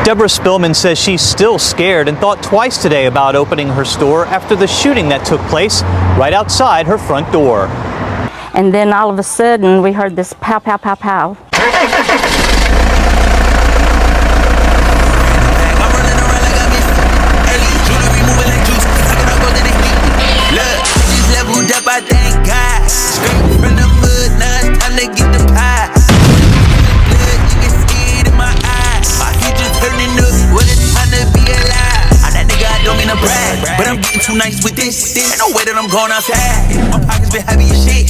Deborah Spillman says she's still scared and thought twice today about opening her store after the shooting that took place right outside her front door. And then all of a sudden we heard this pow, pow, pow, pow. But I'm getting too nice with this. Ain't no way that I'm going outside. My pockets been heavy as shit.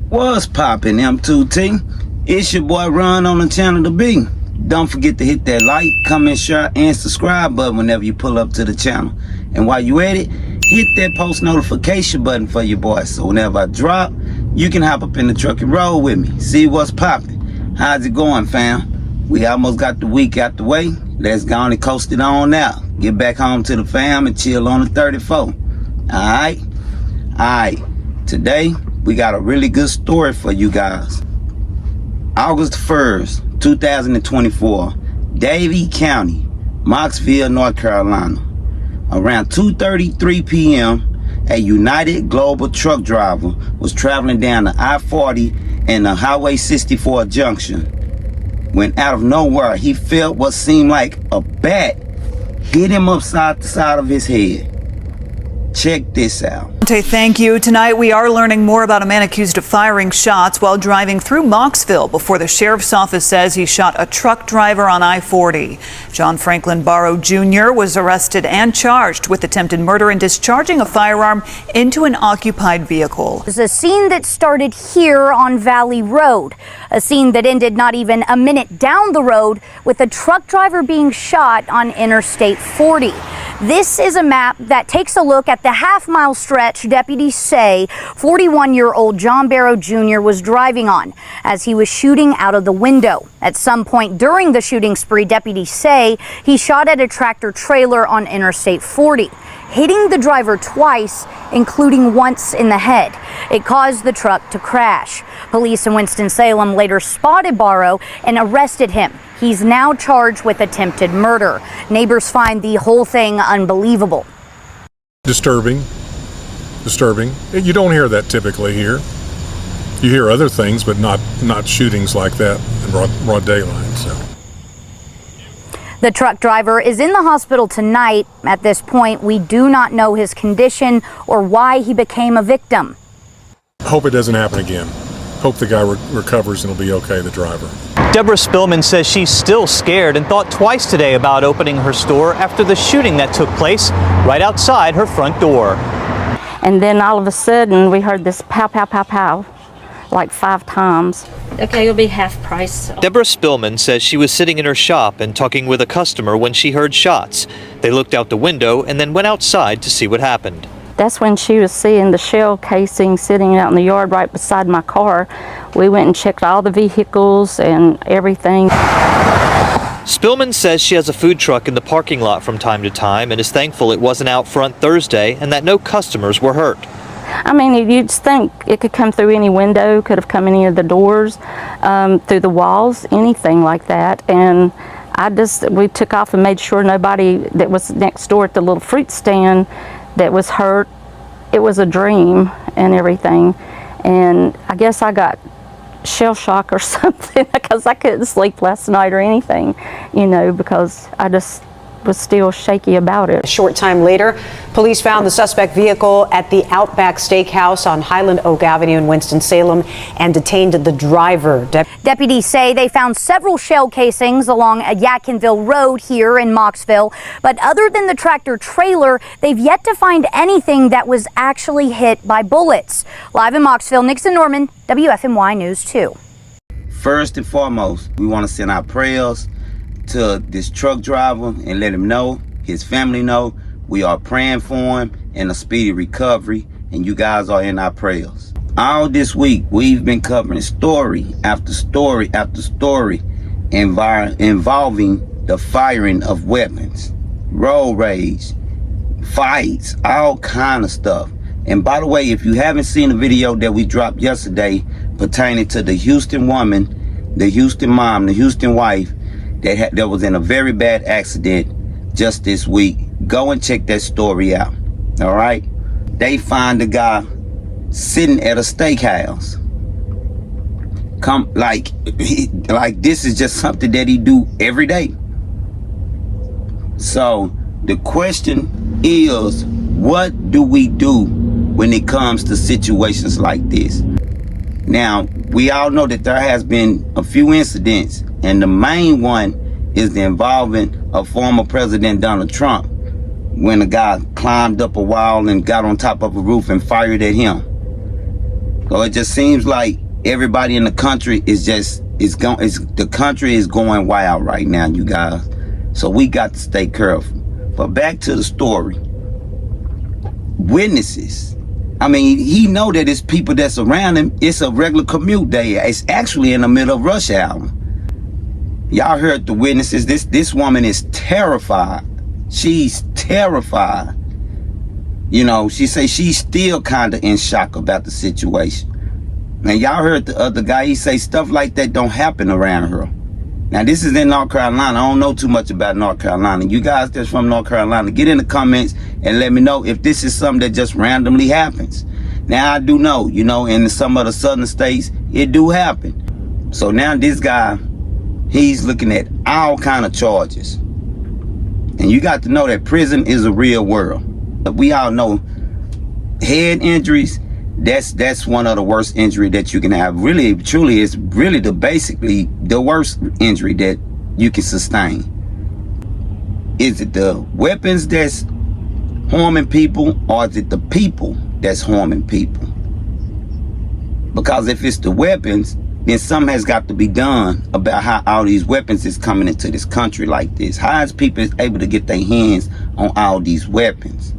What's poppin', M2T? It's your boy Ron on the channel to be. Don't forget to hit that like, comment, share, and subscribe button whenever you pull up to the channel. And while you at it, hit that post notification button for your boy, so whenever I drop, you can hop up in the truck and roll with me. See what's poppin'. How's it going, fam? We almost got the week out the way. Let's go on and coast it on out. Get back home to the fam and chill on the 34. Alright? Alright. Today, we got a really good story for you guys. August 1st, 2024, Davie County, Mocksville, North Carolina. Around 2:33 p.m., a United Global truck driver was traveling down the I-40 and the Highway 64 junction when out of nowhere he felt what seemed like a bat hit him upside the side of his head. Check this out. Thank you. Tonight we are learning more about a man accused of firing shots while driving through Mocksville before the sheriff's office says he shot a truck driver on I-40. John Franklin Barrow Jr. was arrested and charged with attempted murder and discharging a firearm into an occupied vehicle. It's a scene that started here on Valley Road, a scene that ended not even a minute down the road with a truck driver being shot on Interstate 40. This is a map that takes a look at the half-mile stretch deputies say 41-year-old John Barrow Jr. was driving on as he was shooting out of the window. At some point during the shooting spree, deputies say he shot at a tractor trailer on Interstate 40, hitting the driver twice, including once in the head. It caused the truck to crash. Police in Winston-Salem later spotted Barrow and arrested him. He's now charged with attempted murder. Neighbors find the whole thing unbelievable. Disturbing. You don't hear that typically here. You hear other things, but not shootings like that in broad daylight. So. The truck driver is in the hospital tonight. At this point, we do not know his condition or why he became a victim. Hope it doesn't happen again. Hope the guy recovers and will be okay, the driver. Deborah Spillman says she's still scared and thought twice today about opening her store after the shooting that took place right outside her front door. And then all of a sudden we heard this pow, pow, pow, pow, like 5 times. Okay, it'll be half price. Deborah Spillman says she was sitting in her shop and talking with a customer when she heard shots. They looked out the window and then went outside to see what happened. That's when she was seeing the shell casing sitting out in the yard right beside my car. We went and checked all the vehicles and everything. Spillman says she has a food truck in the parking lot from time to time and is thankful it wasn't out front Thursday and that no customers were hurt. I mean, you'd think it could come through any window, could have come in any of the doors, through the walls, anything like that. And we took off and made sure nobody that was next door at the little fruit stand that was hurt. It was a dream and everything. And I guess I got shell shock or something because I couldn't sleep last night or anything, because I just was still shaky about it. A short time later, police found the suspect vehicle at the Outback Steakhouse on Highland Oak Avenue in Winston-Salem and detained the driver. Deputies say they found several shell casings along Yadkinville Road here in Mocksville, but other than the tractor trailer, they've yet to find anything that was actually hit by bullets. Live in Mocksville, Nixon Norman, WFMY News 2. First and foremost, we want to send our prayers to this truck driver and let him know, his family know, we are praying for him and a speedy recovery, and you guys are in our prayers. All this week, we've been covering story after story after story involving the firing of weapons, road rage, fights, all kind of stuff. And by the way, if you haven't seen the video that we dropped yesterday pertaining to the Houston woman, the Houston mom, the Houston wife, that was in a very bad accident just this week. Go and check that story out. All right. They find the guy sitting at a steakhouse. Like this is just something that he do every day. So the question is, what do we do when it comes to situations like this? Now, we all know that there has been a few incidents, and the main one is the involvement of former President Donald Trump, when a guy climbed up a wall and got on top of a roof and fired at him. So it just seems like everybody in the country the country is going wild right now, you guys. So we got to stay careful. But back to the story. Witnesses. I mean, he know that it's people that's around him. It's a regular commute day. It's actually in the middle of rush hour. Y'all heard the witnesses. This woman is terrified. She's terrified. You know, she say she's still kind of in shock about the situation. And y'all heard the other guy. He say stuff like that don't happen around her. Now, this is in North Carolina. I don't know too much about North Carolina. You guys that's from North Carolina, get in the comments and let me know if this is something that just randomly happens. Now, I do know, you know, in some of the southern states, it do happen. So now this guy, he's looking at all kind of charges. And you got to know that prison is a real world. But we all know head injuries, that's one of the worst injury that you can have. Really, truly, it's really basically the worst injury that you can sustain. Is it the weapons that's harming people, or is it the people that's harming people? Because if it's the weapons, then something has got to be done about how all these weapons is coming into this country like this. How is people able to get their hands on all these weapons?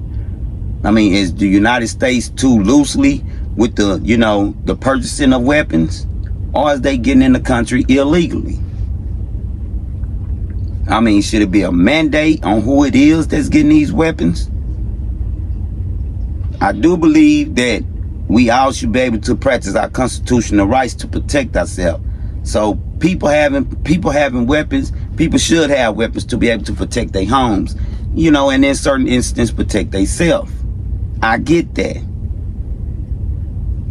I mean, is the United States too loosely with the, you know, the purchasing of weapons? Or is they getting in the country illegally? I mean, should it be a mandate on who it is that's getting these weapons? I do believe that we all should be able to practice our constitutional rights to protect ourselves. So people having weapons, people should have weapons to be able to protect their homes, you know, and in certain instances protect themselves. I get that.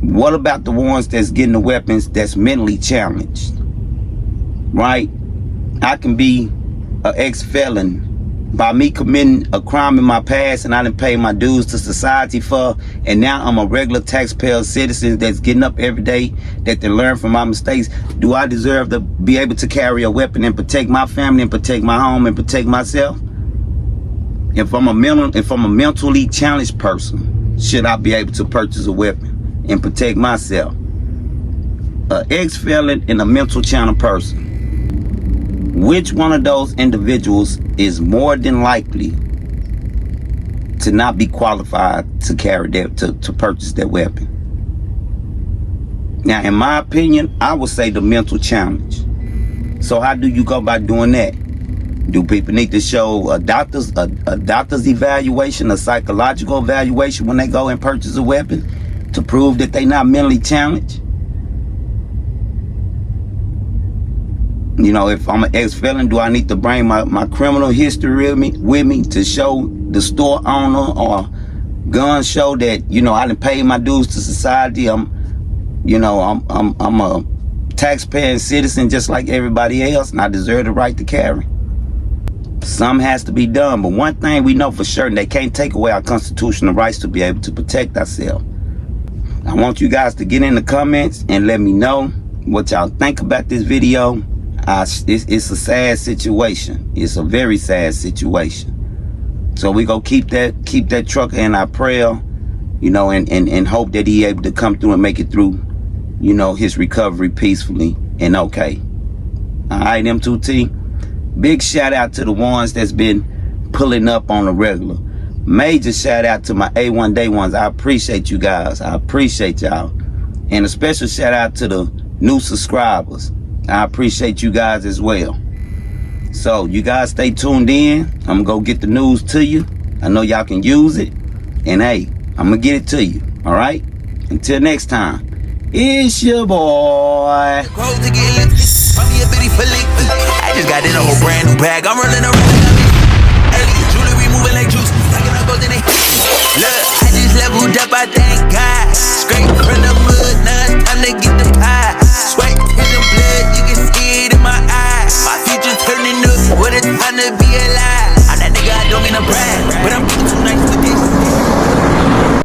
What about the ones that's getting the weapons that's mentally challenged? Right? I can be an ex-felon by me committing a crime in my past, and I didn't pay my dues to society for, and now I'm a regular taxpayer citizen that's getting up every day that they learn from my mistakes. Do I deserve to be able to carry a weapon and protect my family and protect my home and protect myself? If I'm a mentally challenged person, should I be able to purchase a weapon and protect myself? An ex-felon and a mental challenged person, which one of those individuals is more than likely to not be qualified to carry that, to purchase that weapon? Now, in my opinion, I would say the mental challenge. So how do you go about doing that? Do people need to show a doctor's evaluation, a psychological evaluation when they go and purchase a weapon to prove that they're not mentally challenged? You know, if I'm an ex-felon, do I need to bring my criminal history with me to show the store owner or gun show that, you know, I didn't pay my dues to society? I'm a taxpaying citizen just like everybody else, and I deserve the right to carry. Something has to be done, but one thing we know for certain, they can't take away our constitutional rights to be able to protect ourselves. I want you guys to get in the comments and let me know what y'all think about this video. It's a sad situation. It's a very sad situation. So we go keep that trucker in our prayer, you know, and hope that he able to come through and make it through, you know, his recovery peacefully and okay. All right, M2T. Big shout out to the ones that's been pulling up on the regular. Major shout out to my A1 Day ones. I appreciate you guys. I appreciate y'all. And a special shout out to the new subscribers. I appreciate you guys as well. So you guys stay tuned in. I'm gonna go get the news to you. I know y'all can use it. And hey, I'm gonna get it to you. All right? Until next time, it's your boy. Find me a bitty for lick. I just got in a whole brand new bag. I'm rolling around. Hey, jewelry moving like juice. Packing up both in they. Look, I just leveled up, I thank God. Straight from the